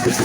Jeudi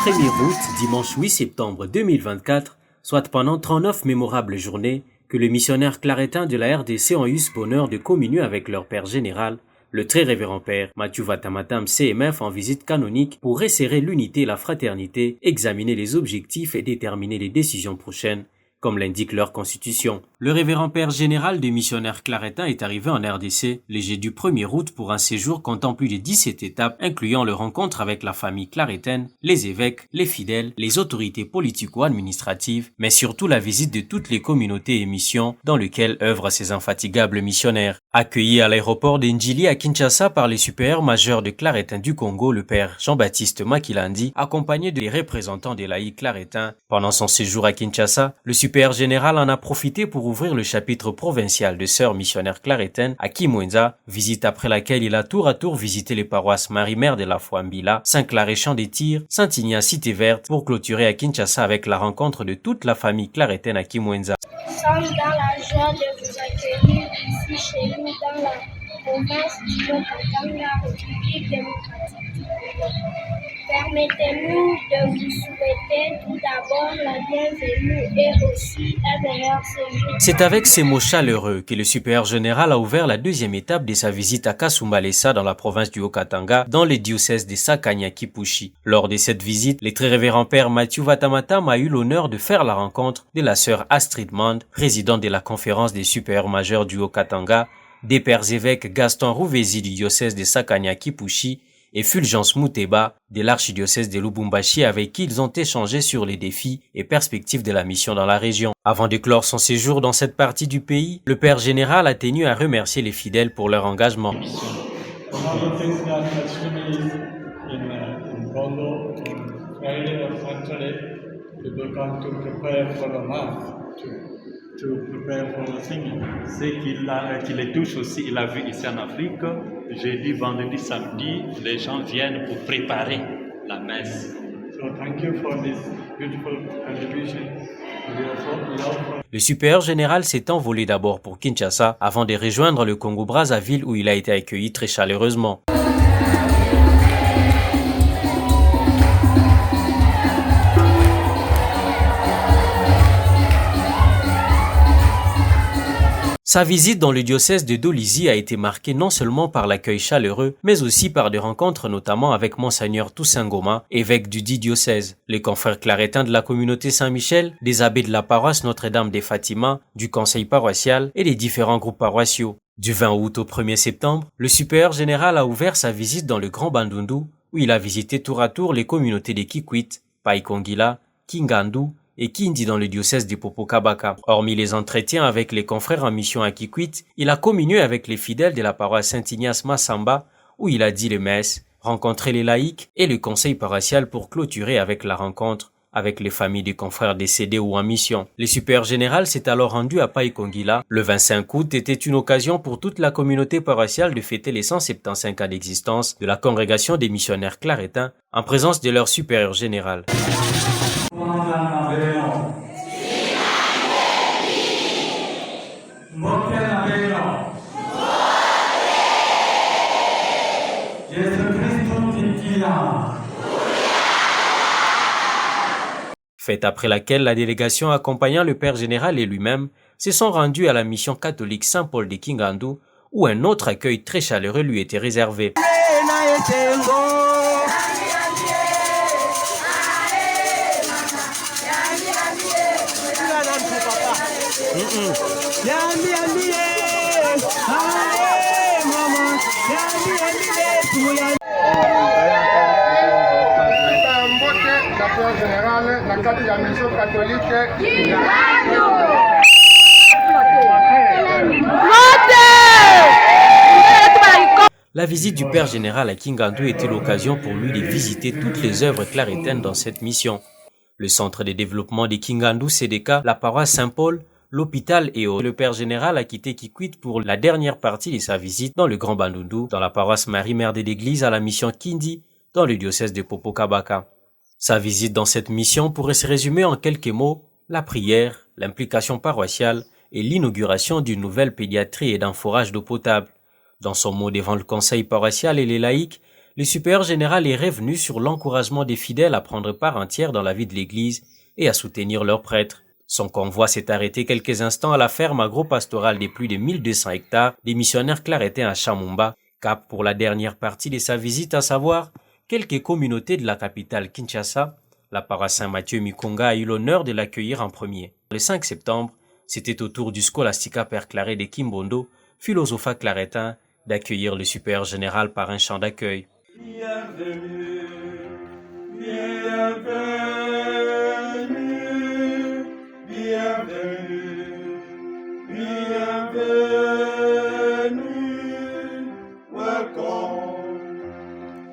1er août, dimanche 8 septembre 2024, soit pendant 39 mémorables journées, que les missionnaires claretins de la RDC ont eu ce bonheur de communier avec leur Père général, le très révérend Père Mathieu Vatamatam CMF en visite canonique pour resserrer l'unité et la fraternité, examiner les objectifs et déterminer les décisions prochaines, comme l'indique leur constitution. Le révérend Père général des missionnaires claretins est arrivé en RDC le jeudi 1er août pour un séjour comptant plus de 17 étapes, incluant le rencontre avec la famille claretaine, les évêques, les fidèles, les autorités politico-administratives, mais surtout la visite de toutes les communautés et missions dans lesquelles œuvrent ces infatigables missionnaires. Accueilli à l'aéroport d'Njili à Kinshasa par les supérieurs majeurs de claretins du Congo, le Père Jean-Baptiste Makilandi, accompagné des représentants des laïcs claretins. Pendant son séjour à Kinshasa, le supérieur général en a profité pour ouvrir le chapitre provincial de sœurs missionnaires claretaines à Kimwenza, visite après laquelle il a tour à tour visité les paroisses Marie-Mère de la Foi Mbila, Saint-Claret-Champ-des-Tirs, Saint-Ignace Cité Verte, pour clôturer à Kinshasa avec la rencontre de toute la famille claretaine à Kimwenza. Nous sommes dans la joie de vous accueillir ici chez nous dans la province du Haut-Katanga, République démocratique du Congo. Permettez-nous de vous souhaiter tout d'abord la bienvenue et aussi un meilleur séjour. C'est avec ces mots chaleureux que le supérieur général a ouvert la deuxième étape de sa visite à Kasumbalesa dans la province du Haut-Katanga, dans le diocèse de Sakanya-Kipushi. Lors de cette visite, le très révérend Père Mathieu Vatamatam a eu l'honneur de faire la rencontre de la sœur Astrid Mand, présidente de la conférence des supérieurs majeurs du Haut-Katanga, des pères évêques Gaston Rouvesi du diocèse de Sakanya-Kipushi et Fulgence Mouteba de l'archidiocèse de Lubumbashi, avec qui ils ont échangé sur les défis et perspectives de la mission dans la région. Avant de clore son séjour dans cette partie du pays, le Père général a tenu à remercier les fidèles pour leur engagement. Ce qui les touche aussi, il a vu ici en Afrique, jeudi, vendredi, samedi, les gens viennent pour préparer la messe. Le supérieur général s'est envolé d'abord pour Kinshasa avant de rejoindre le Congo-Brazzaville où il a été accueilli très chaleureusement. Sa visite dans le diocèse de Dolisie a été marquée non seulement par l'accueil chaleureux, mais aussi par des rencontres notamment avec Monseigneur Toussaint Ngoma, évêque du dit diocèse, les confrères claretains de la communauté Saint-Michel, des abbés de la paroisse Notre-Dame des Fatima, du conseil paroissial et des différents groupes paroissiaux. Du 20 août au 1er septembre, le supérieur général a ouvert sa visite dans le Grand Bandundu, où il a visité tour à tour les communautés de Kikwit, Paikongila, Kingandu, et Kindi dans le diocèse de Popo-Kabaka. Hormis les entretiens avec les confrères en mission à Kikwit, il a communié avec les fidèles de la paroisse Saint-Ignace Massamba, où il a dit les messes, rencontré les laïcs et le conseil paroissial pour clôturer avec la rencontre avec les familles des confrères décédés ou en mission. Le supérieur général s'est alors rendu à Paikongila. Le 25 août était une occasion pour toute la communauté paroissiale de fêter les 175 ans d'existence de la congrégation des missionnaires claretains en présence de leur supérieur général. Fête après laquelle la délégation accompagnant le Père général et lui-même se sont rendus à la mission catholique Saint-Paul de Kingandu, où un autre accueil très chaleureux lui était réservé. La visite du Père général à Kingandu était l'occasion pour lui de visiter toutes les œuvres claretaines dans cette mission. Le centre de développement de Kingandu CDK, la paroisse Saint-Paul, l'hôpital et le Père général a quitté Kikwit pour la dernière partie de sa visite dans le Grand Bandundu, dans la paroisse Marie-Mère de l'Église à la mission Kindi, dans le diocèse de Popo-Kabaka. Sa visite dans cette mission pourrait se résumer en quelques mots: la prière, l'implication paroissiale et l'inauguration d'une nouvelle pédiatrie et d'un forage d'eau potable. Dans son mot devant le conseil paroissial et les laïcs, le supérieur général est revenu sur l'encouragement des fidèles à prendre part entière dans la vie de l'Église et à soutenir leurs prêtres. Son convoi s'est arrêté quelques instants à la ferme agro-pastorale des plus de 1200 hectares des missionnaires claretins à Chamumba, cap pour la dernière partie de sa visite, à savoir quelques communautés de la capitale Kinshasa. La paroisse Saint-Mathieu Mukonga a eu l'honneur de l'accueillir en premier. Le 5 septembre, c'était au tour du Scholastica Père Claret de Kimbondo, philosophat claretin, d'accueillir le supérieur général par un chant d'accueil. Bienvenue, bienvenue, bienvenue, bienvenue, welcome,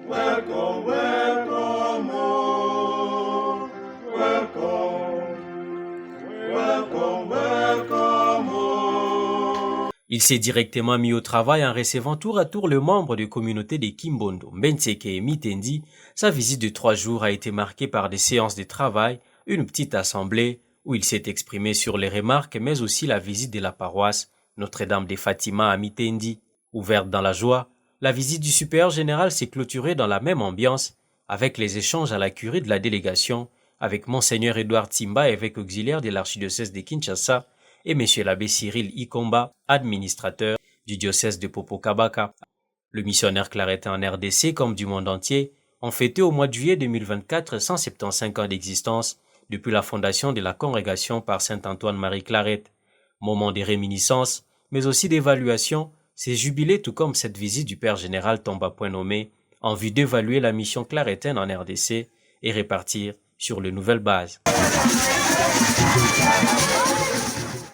welcome, welcome, oh, welcome, welcome, welcome, oh. Il s'est directement mis au travail en recevant tour à tour le membre de communauté de Kimbondo, Mbenseke et Mitendi. Sa visite de 3 jours a été marquée par des séances de travail, une petite assemblée où il s'est exprimé sur les remarques, mais aussi la visite de la paroisse Notre-Dame de Fatima à Mitendi. Ouverte dans la joie, la visite du supérieur général s'est clôturée dans la même ambiance, avec les échanges à la curie de la délégation, avec Monseigneur Edouard Timba, évêque auxiliaire de l'archidiocèse de Kinshasa, et M. l'abbé Cyril Ikomba, administrateur du diocèse de Popokabaka. Le missionnaire claretin en RDC, comme du monde entier, ont fêté au mois de juillet 2024 175 ans d'existence depuis la fondation de la congrégation par saint Antoine-Marie Clarette. Moment de réminiscence, mais aussi d'évaluation, ces jubilés tout comme cette visite du Père général tombe à point nommé en vue d'évaluer la mission claretaine en RDC et répartir sur de nouvelles bases.